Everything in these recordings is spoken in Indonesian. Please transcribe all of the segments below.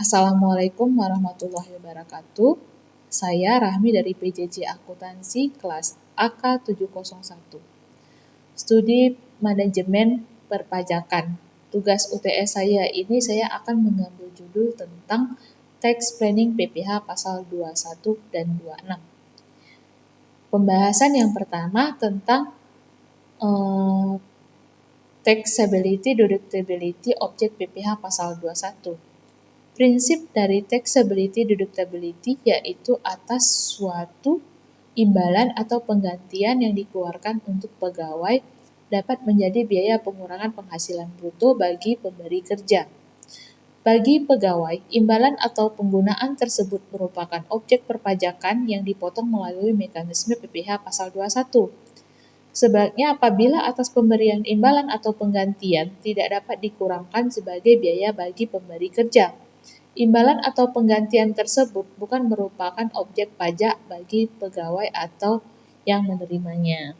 Assalamualaikum warahmatullahi wabarakatuh. Saya Rahmi dari PJJ Akuntansi kelas AK701. Studi Manajemen Perpajakan. Tugas UTS saya akan mengambil judul tentang Tax Planning PPh pasal 21 dan 26. Pembahasan yang pertama tentang taxability deductibility objek PPh pasal 21. Prinsip dari taxability deductibility yaitu atas suatu imbalan atau penggantian yang dikeluarkan untuk pegawai dapat menjadi biaya pengurangan penghasilan bruto bagi pemberi kerja. Bagi pegawai, imbalan atau penggunaan tersebut merupakan objek perpajakan yang dipotong melalui mekanisme PPh pasal 21. Sebaliknya apabila atas pemberian imbalan atau penggantian tidak dapat dikurangkan sebagai biaya bagi pemberi kerja, imbalan atau penggantian tersebut bukan merupakan objek pajak bagi pegawai atau yang menerimanya.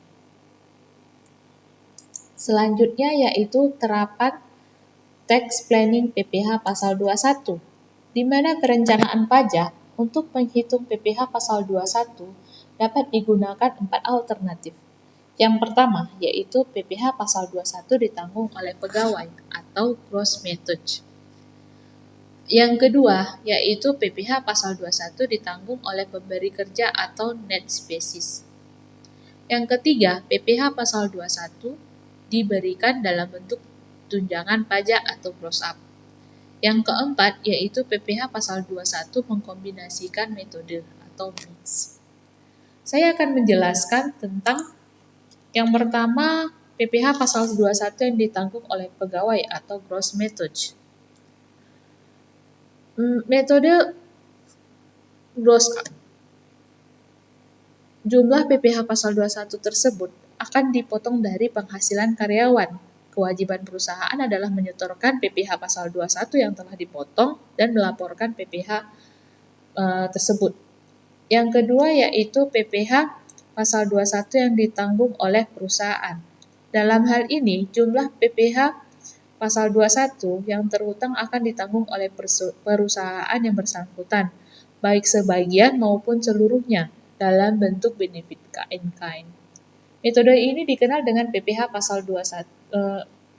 Selanjutnya yaitu terapan Tax Planning PPh pasal 21, di mana perencanaan pajak untuk menghitung PPh pasal 21 dapat digunakan 4 alternatif. Yang pertama yaitu PPh pasal 21 ditanggung oleh pegawai atau gross method. Yang kedua yaitu PPh pasal 21 ditanggung oleh pemberi kerja atau net basis. Yang ketiga, PPh pasal 21 diberikan dalam bentuk tunjangan pajak atau gross up. Yang keempat yaitu PPh pasal 21 mengkombinasikan metode atau mix. Saya akan menjelaskan tentang yang pertama PPh pasal 21 yang ditanggung oleh pegawai atau gross method. Metode gross up. Jumlah PPh pasal 21 tersebut akan dipotong dari penghasilan karyawan. Kewajiban perusahaan adalah menyetorkan PPh pasal 21 yang telah dipotong dan melaporkan PPh tersebut. Yang kedua yaitu PPh pasal 21 yang ditanggung oleh perusahaan. Dalam hal ini, jumlah PPh pasal 21 yang terhutang akan ditanggung oleh perusahaan yang bersangkutan, baik sebagian maupun seluruhnya, dalam bentuk benefit in kind. Metode ini dikenal dengan PPh pasal 21,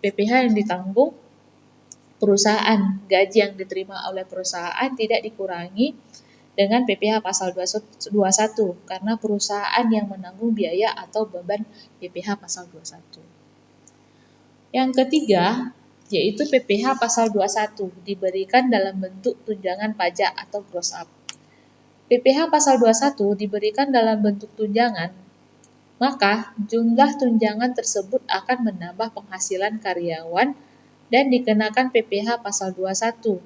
PPh yang ditanggung perusahaan. Gaji yang diterima oleh perusahaan tidak dikurangi dengan PPh pasal 21 karena perusahaan yang menanggung biaya atau beban PPh pasal 21. Yang ketiga yaitu PPh pasal 21 diberikan dalam bentuk tunjangan pajak atau gross up. PPh pasal 21 diberikan dalam bentuk tunjangan, maka jumlah tunjangan tersebut akan menambah penghasilan karyawan dan dikenakan PPh pasal 21.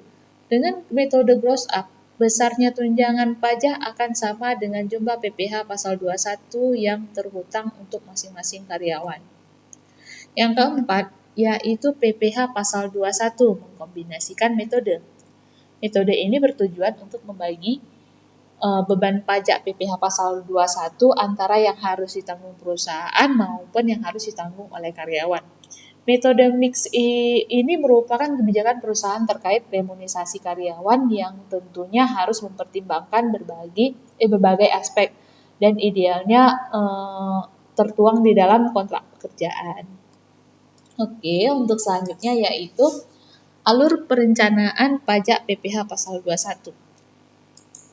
Dengan metode gross up, besarnya tunjangan pajak akan sama dengan jumlah PPh pasal 21 yang terhutang untuk masing-masing karyawan. Yang keempat, yaitu PPh pasal 21 mengkombinasikan metode. Metode ini bertujuan untuk membagi beban pajak PPh pasal 21 antara yang harus ditanggung perusahaan maupun yang harus ditanggung oleh karyawan. Metode mix ini merupakan kebijakan perusahaan terkait remunerasi karyawan yang tentunya harus mempertimbangkan berbagai aspek dan idealnya tertuang di dalam kontrak pekerjaan. Oke, untuk selanjutnya yaitu alur perencanaan pajak PPh pasal 21.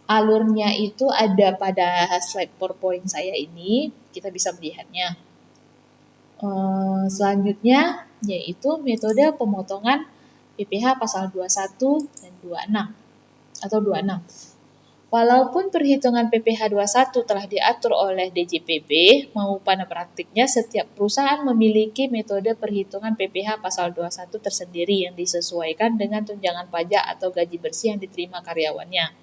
Alurnya itu ada pada slide PowerPoint saya ini, kita bisa melihatnya. Selanjutnya yaitu metode pemotongan PPh pasal 21 dan 26 atau 26. Walaupun perhitungan PPh 21 telah diatur oleh DJPB, maupun pada praktiknya setiap perusahaan memiliki metode perhitungan PPh pasal 21 tersendiri yang disesuaikan dengan tunjangan pajak atau gaji bersih yang diterima karyawannya.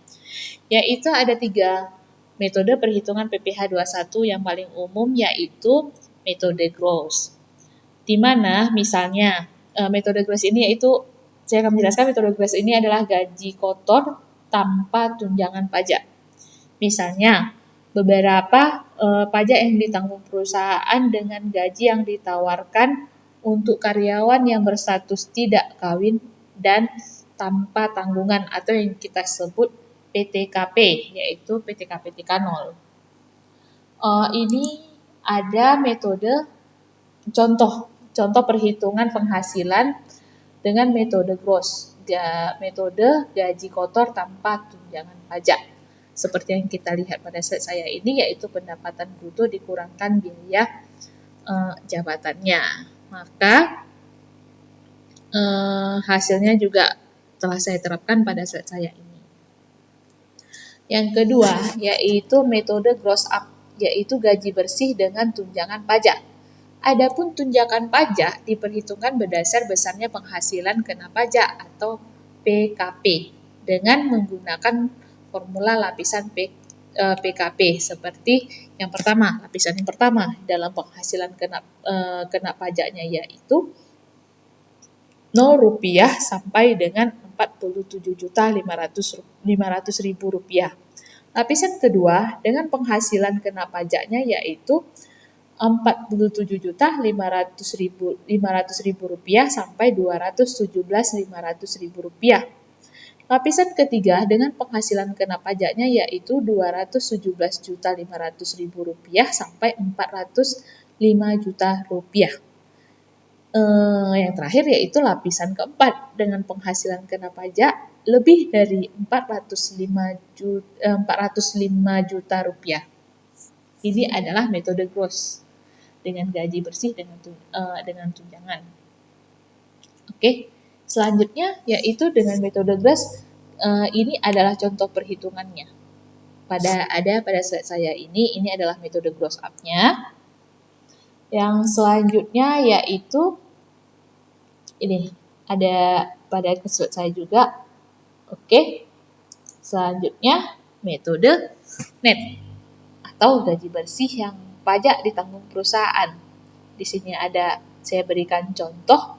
Yaitu ada 3 metode perhitungan PPh 21 yang paling umum yaitu metode gross. Di mana misalnya metode gross ini yaitu saya akan menjelaskan metode gross ini adalah gaji kotor tanpa tunjangan pajak. Misalnya beberapa pajak yang ditanggung perusahaan dengan gaji yang ditawarkan untuk karyawan yang berstatus tidak kawin dan tanpa tanggungan atau yang kita sebut PTKP, yaitu PTKP T0. Ini ada metode contoh perhitungan penghasilan dengan metode gross, metode gaji kotor tanpa tunjangan pajak. Seperti yang kita lihat pada slide saya ini, yaitu pendapatan bruto dikurangkan biaya jabatannya. Maka hasilnya juga telah saya terapkan pada slide saya ini. Yang kedua, yaitu metode gross up, yaitu gaji bersih dengan tunjangan pajak. Adapun tunjangan pajak diperhitungkan berdasar besarnya penghasilan kena pajak atau PKP dengan menggunakan formula lapisan PKP seperti yang pertama, lapisan yang pertama dalam penghasilan kena pajaknya yaitu Rp0 sampai dengan Rp47.500.000. Lapisan kedua dengan penghasilan kena pajaknya yaitu Rp47.500.000 sampai Rp217.500.000. Lapisan ketiga dengan penghasilan kena pajaknya yaitu Rp217.500.000 sampai Rp405 juta. Yang terakhir yaitu lapisan keempat dengan penghasilan kena pajak lebih dari Rp405 juta. Ini adalah metode gross dengan gaji bersih dengan tunjangan. Oke, selanjutnya yaitu dengan metode gross. Ini adalah contoh perhitungannya. Pada slide saya ini adalah metode gross up-nya. Yang selanjutnya yaitu ini ada pada slide saya juga. Oke. Selanjutnya metode net atau gaji bersih yang pajak ditanggung perusahaan. Di sini saya berikan contoh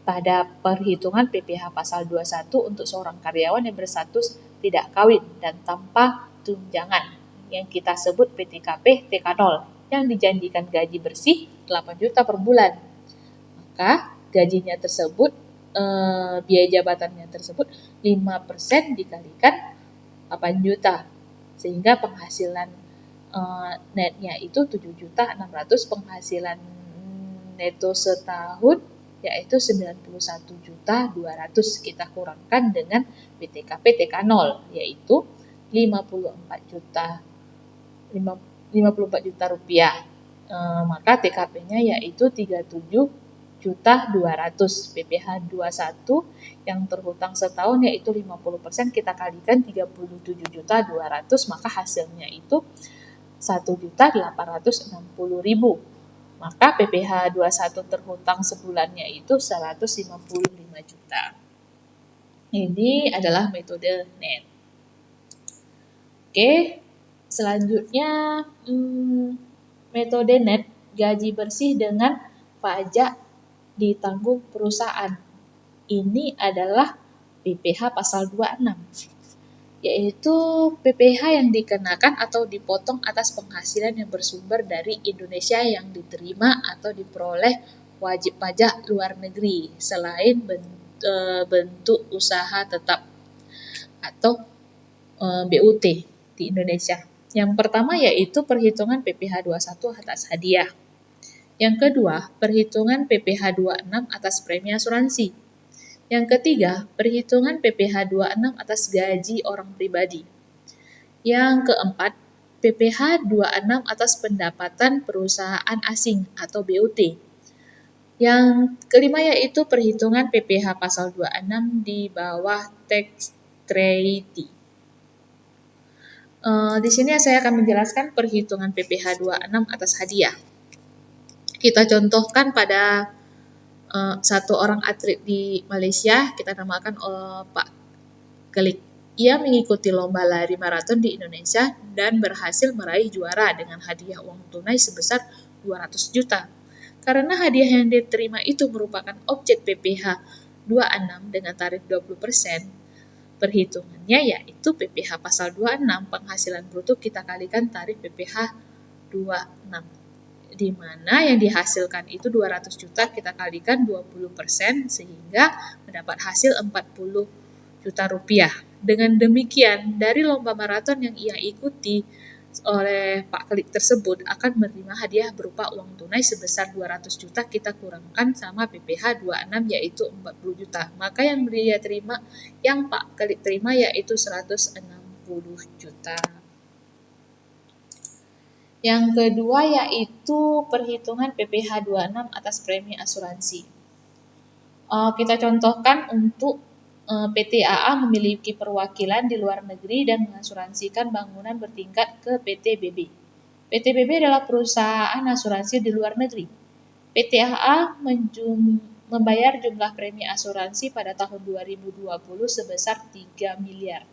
pada perhitungan PPh pasal 21 untuk seorang karyawan yang berstatus tidak kawin dan tanpa tunjangan yang kita sebut PTKP T0 yang dijanjikan gaji bersih 8 juta per bulan. Maka gajinya tersebut, biaya jabatannya tersebut 5% dikalikan 8 juta. Sehingga penghasilan netnya itu 7.600.000, penghasilan neto setahun yaitu 91.200.000. Kita kurangkan dengan PTKP T0 yaitu 54 juta rupiah. Maka TKP-nya yaitu 37.200.000. PPh 21 yang terhutang setahun yaitu 50%, kita kalikan 37.200.000, maka hasilnya itu 1.860.000. Maka PPh 21 terhutang sebulannya itu 155 juta. Ini adalah metode net. Oke. Selanjutnya, metode net gaji bersih dengan pajak ditanggung perusahaan. Ini adalah PPh pasal 26, yaitu PPh yang dikenakan atau dipotong atas penghasilan yang bersumber dari Indonesia yang diterima atau diperoleh wajib pajak luar negeri selain bentuk usaha tetap atau BUT di Indonesia. Yang pertama yaitu perhitungan PPh 21 atas hadiah. Yang kedua, perhitungan PPh 26 atas premi asuransi. Yang ketiga, perhitungan PPh 26 atas gaji orang pribadi. Yang keempat, PPh 26 atas pendapatan perusahaan asing atau BUT. Yang kelima yaitu perhitungan PPh pasal 26 di bawah tax treaty. Di sini saya akan menjelaskan perhitungan PPh 26 atas hadiah. Kita contohkan pada satu orang atlet di Malaysia, kita namakan Pak Kelik. Ia mengikuti lomba lari maraton di Indonesia dan berhasil meraih juara dengan hadiah uang tunai sebesar 200 juta. Karena hadiah yang diterima itu merupakan objek PPh 26 dengan tarif 20%, perhitungannya yaitu PPh pasal 26 penghasilan bruto kita kalikan tarif PPh 26, di mana yang dihasilkan itu 200 juta kita kalikan 20% sehingga mendapat hasil 40 juta rupiah. Dengan demikian, dari lomba maraton yang ia ikuti oleh Pak Kelik tersebut akan menerima hadiah berupa uang tunai sebesar 200 juta kita kurangkan sama PPh 26 yaitu 40 juta. Maka yang dia terima, yang Pak Kelik terima yaitu 160 juta. Yang kedua yaitu perhitungan PPh 26 atas premi asuransi. Kita contohkan untuk PT AA memiliki perwakilan di luar negeri dan mengasuransikan bangunan bertingkat ke PT BB. PT BB adalah perusahaan asuransi di luar negeri. PT AA membayar jumlah premi asuransi pada tahun 2020 sebesar 3 miliar.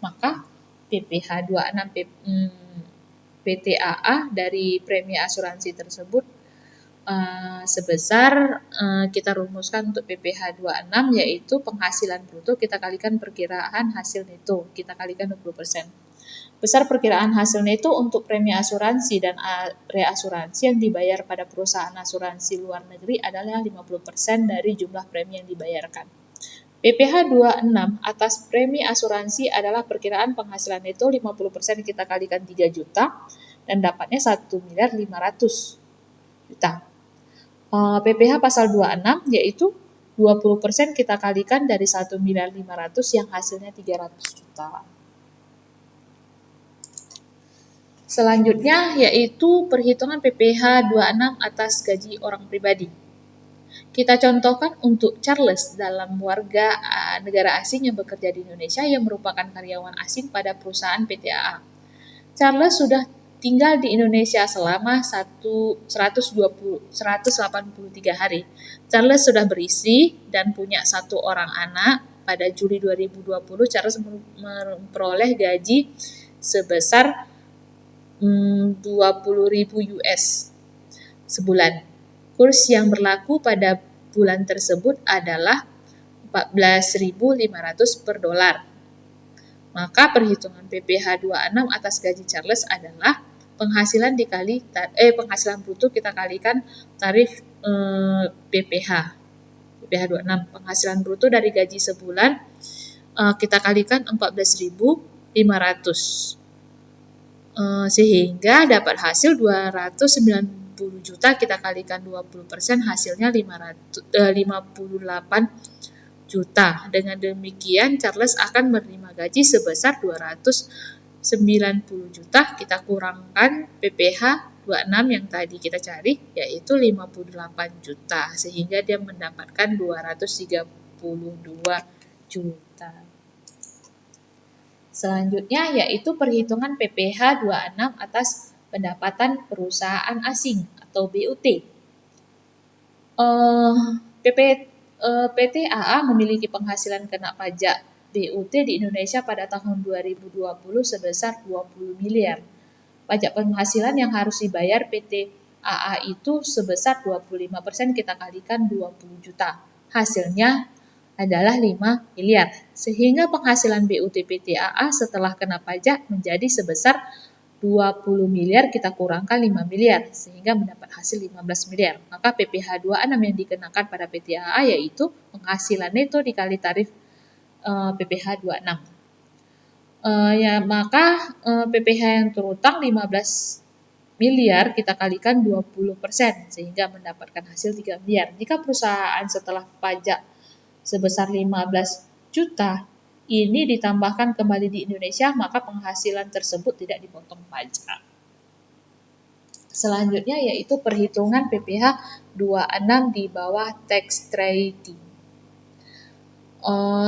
Maka PPh 26 PT AA dari premi asuransi tersebut sebesar kita rumuskan untuk PPh 26 yaitu penghasilan bruto kita kalikan perkiraan hasil neto kita kalikan 20%. Besar perkiraan hasil neto untuk premi asuransi dan reasuransi yang dibayar pada perusahaan asuransi luar negeri adalah 50% dari jumlah premi yang dibayarkan. PPh 26 atas premi asuransi adalah perkiraan penghasilan neto 50% kita kalikan 3 juta dan dapatnya 1 miliar 500 juta. PPh pasal 26 yaitu 20% kita kalikan dari 1 miliar 500 yang hasilnya 300 juta. Selanjutnya yaitu perhitungan PPh 26 atas gaji orang pribadi. Kita contohkan untuk Charles dalam warga negara asing yang bekerja di Indonesia yang merupakan karyawan asing pada perusahaan PT AA. Charles sudah tinggal di Indonesia selama 183 hari. Charles sudah beristri dan punya 1 orang anak. Pada Juli 2020, Charles memperoleh gaji sebesar 20.000 US sebulan. Kurs yang berlaku pada bulan tersebut adalah 14.500 per dolar. Maka perhitungan PPh 26 atas gaji Charles adalah penghasilan penghasilan bruto kita kalikan tarif PPh 26. Penghasilan bruto dari gaji sebulan kita kalikan 14.500. Sehingga dapat hasil 290 juta kita kalikan 20% hasilnya 58 juta. Dengan demikian Charles akan menerima gaji sebesar 290 juta kita kurangkan PPh 26 yang tadi kita cari yaitu 58 juta sehingga dia mendapatkan 232 juta. Selanjutnya yaitu perhitungan PPh 26 atas pendapatan perusahaan asing atau BUT. PT AA memiliki penghasilan kena pajak BUT di Indonesia pada tahun 2020 sebesar 20 miliar. Pajak penghasilan yang harus dibayar PT AA itu sebesar 25% kita kalikan 20 juta. Hasilnya adalah 5 miliar. Sehingga penghasilan BUT PT AA setelah kena pajak menjadi sebesar 20 miliar kita kurangkan 5 miliar sehingga mendapat hasil 15 miliar. Maka PPh 26 yang dikenakan pada PT AA yaitu penghasilan neto dikali tarif PPh 26. Maka PPh yang terutang 15 miliar kita kalikan 20% sehingga mendapatkan hasil 3 miliar. Jika perusahaan setelah pajak sebesar 15 juta ini ditambahkan kembali di Indonesia, maka penghasilan tersebut tidak dipotong pajak. Selanjutnya yaitu perhitungan PPh 26 di bawah tax treaty.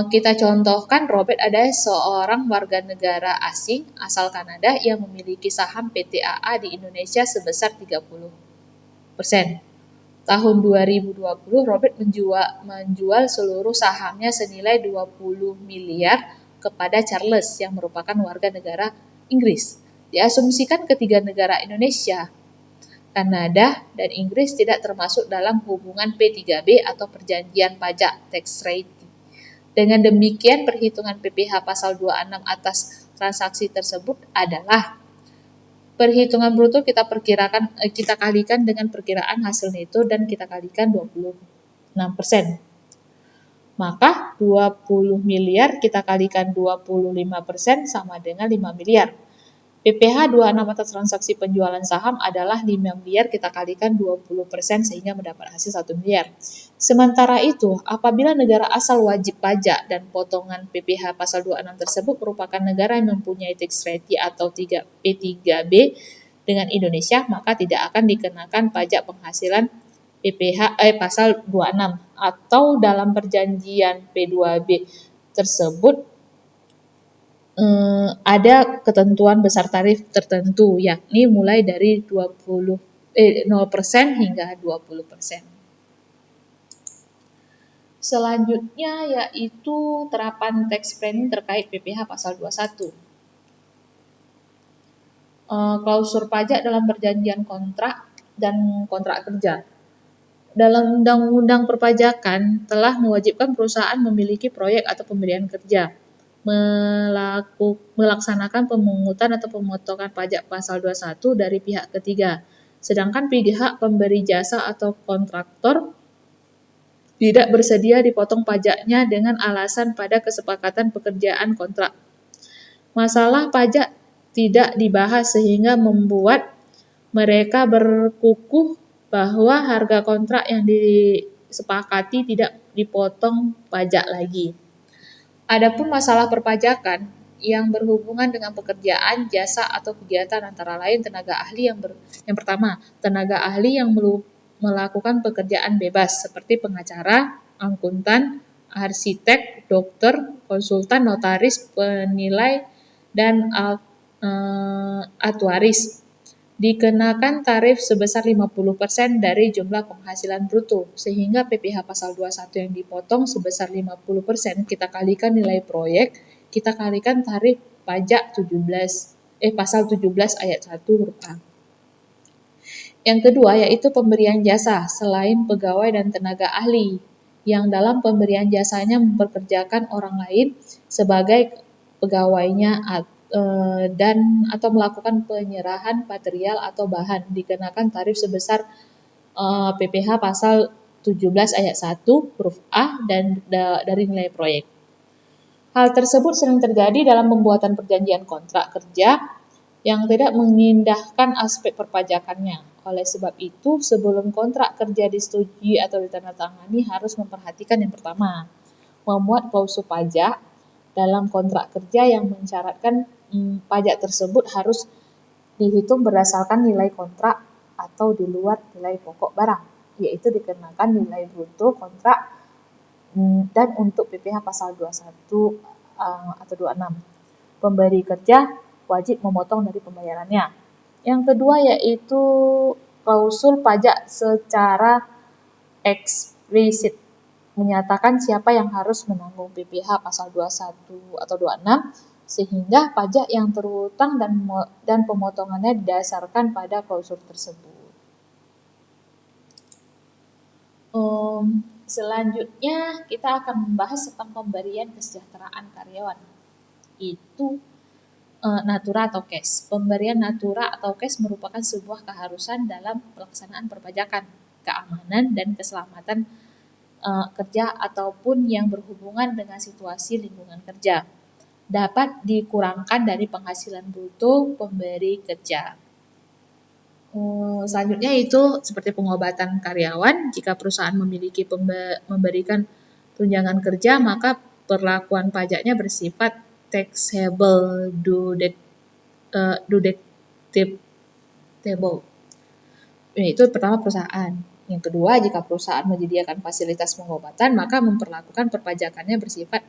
Kita contohkan Robert adalah seorang warga negara asing asal Kanada yang memiliki saham PT AA di Indonesia sebesar 30%. Tahun 2020, Robert menjual seluruh sahamnya senilai 20 miliar kepada Charles yang merupakan warga negara Inggris. Diasumsikan ketiga negara Indonesia, Kanada, dan Inggris tidak termasuk dalam hubungan P3B atau perjanjian pajak tax treaty. Dengan demikian, perhitungan PPh pasal 26 atas transaksi tersebut adalah perhitungan bruto kita kalikan dengan perkiraan hasil neto dan kita kalikan 26%. Maka 20 miliar kita kalikan 25% sama dengan 5 miliar. PPh 26 atas transaksi penjualan saham adalah 5 miliar kita kalikan 20% sehingga mendapat hasil 1 miliar. Sementara itu, apabila negara asal wajib pajak dan potongan PPh pasal 26 tersebut merupakan negara yang mempunyai tax treaty atau P3B dengan Indonesia, maka tidak akan dikenakan pajak penghasilan pasal 26 atau dalam perjanjian P2B tersebut ada ketentuan besar tarif tertentu, yakni mulai dari 0% hingga 20%. Selanjutnya yaitu terapan tax planning terkait PPh pasal 21. Klausul pajak dalam perjanjian kontrak dan kontrak kerja. Dalam Undang-Undang Perpajakan telah mewajibkan perusahaan memiliki proyek atau pemberian kerja, melaksanakan pemungutan atau pemotongan pajak pasal 21 dari pihak ketiga. Sedangkan pihak pemberi jasa atau kontraktor tidak bersedia dipotong pajaknya dengan alasan pada kesepakatan pekerjaan kontrak. Masalah pajak tidak dibahas sehingga membuat mereka berkukuh bahwa harga kontrak yang disepakati tidak dipotong pajak lagi. Adapun masalah perpajakan yang berhubungan dengan pekerjaan, jasa, atau kegiatan antara lain tenaga ahli yang pertama, tenaga ahli yang melakukan pekerjaan bebas seperti pengacara, akuntan, arsitek, dokter, konsultan, notaris, penilai, dan aktuaris dikenakan tarif sebesar 50% dari jumlah penghasilan bruto, sehingga PPh pasal 21 yang dipotong sebesar 50% kita kalikan nilai proyek, kita kalikan tarif pajak pasal 17 ayat 1 huruf A. Yang kedua yaitu pemberian jasa selain pegawai dan tenaga ahli yang dalam pemberian jasanya mempekerjakan orang lain sebagai pegawainya dan atau melakukan penyerahan material atau bahan dikenakan tarif sebesar PPh pasal 17 ayat 1 huruf A dan dari nilai proyek. Hal tersebut sering terjadi dalam pembuatan perjanjian kontrak kerja yang tidak mengindahkan aspek perpajakannya. Oleh sebab itu, sebelum kontrak kerja disetujui atau ditandatangani harus memperhatikan yang pertama, memuat klausul pajak dalam kontrak kerja yang mensyaratkan pajak tersebut harus dihitung berdasarkan nilai kontrak atau di luar nilai pokok barang, yaitu dikenakan nilai bruto kontrak dan untuk PPh pasal 21 atau 26. Pemberi kerja wajib memotong dari pembayarannya. Yang kedua yaitu klausul pajak secara eksplisit menyatakan siapa yang harus menanggung PPh pasal 21 atau 26 sehingga pajak yang terhutang dan pemotongannya didasarkan pada klausul tersebut. Selanjutnya kita akan membahas tentang pemberian kesejahteraan karyawan. Itu natura atau cash. Pemberian natura atau cash merupakan sebuah keharusan dalam pelaksanaan perpajakan, keamanan dan keselamatan kerja ataupun yang berhubungan dengan situasi lingkungan kerja. Dapat dikurangkan dari penghasilan bruto pemberi kerja. Selanjutnya itu seperti pengobatan karyawan. Jika perusahaan memiliki memberikan tunjangan kerja, maka perlakuan pajaknya bersifat taxable deductible. Itu pertama perusahaan. Yang kedua, jika perusahaan menyediakan fasilitas pengobatan, maka memperlakukan perpajakannya bersifat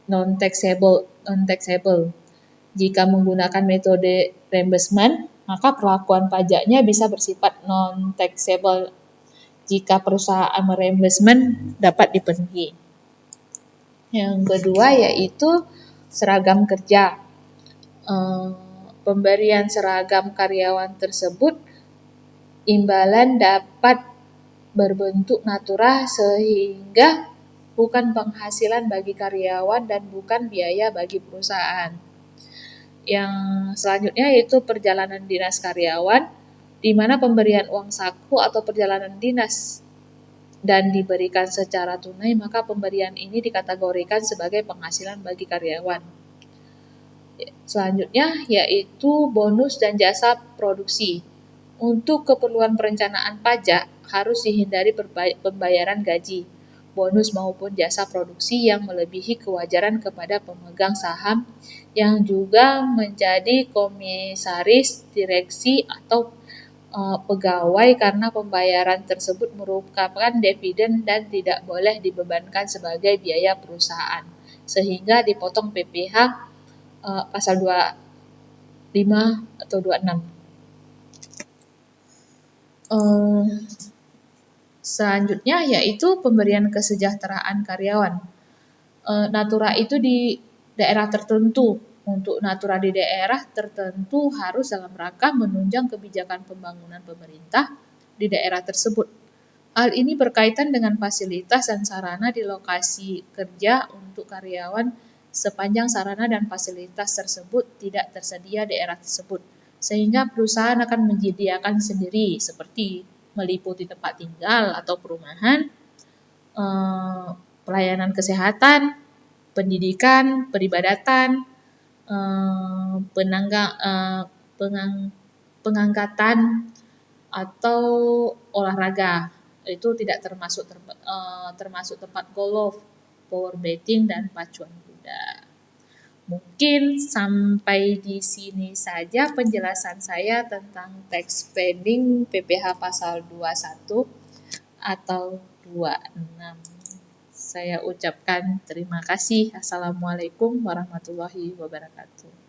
non-taxable. Jika menggunakan metode reimbursement, maka perlakuan pajaknya bisa bersifat non-taxable jika perusahaan mereimbursement dapat dipenuhi. Yang kedua yaitu seragam kerja. Pemberian seragam karyawan tersebut imbalan dapat berbentuk natura sehingga bukan penghasilan bagi karyawan dan bukan biaya bagi perusahaan. Yang selanjutnya yaitu perjalanan dinas karyawan, di mana pemberian uang saku atau perjalanan dinas dan diberikan secara tunai, maka pemberian ini dikategorikan sebagai penghasilan bagi karyawan. Selanjutnya yaitu bonus dan jasa produksi. Untuk keperluan perencanaan pajak harus dihindari pembayaran gaji, bonus maupun jasa produksi yang melebihi kewajaran kepada pemegang saham yang juga menjadi komisaris, direksi, atau pegawai, karena pembayaran tersebut merupakan dividen dan tidak boleh dibebankan sebagai biaya perusahaan, sehingga dipotong PPh pasal 25 atau 26. Selanjutnya yaitu pemberian kesejahteraan karyawan. Natura itu di daerah tertentu. Untuk natura di daerah tertentu harus dalam rangka menunjang kebijakan pembangunan pemerintah di daerah tersebut. Hal ini berkaitan dengan fasilitas dan sarana di lokasi kerja untuk karyawan sepanjang sarana dan fasilitas tersebut tidak tersedia di daerah tersebut, sehingga perusahaan akan menyediakan sendiri seperti meliputi tempat tinggal atau perumahan, pelayanan kesehatan, pendidikan, peribadatan, pengangkatan, atau olahraga. Itu tidak termasuk tempat golf, power betting, dan pacuan kuda. Mungkin sampai di sini saja penjelasan saya tentang tax planning PPh pasal 21 atau 26. Saya ucapkan terima kasih. Assalamualaikum warahmatullahi wabarakatuh.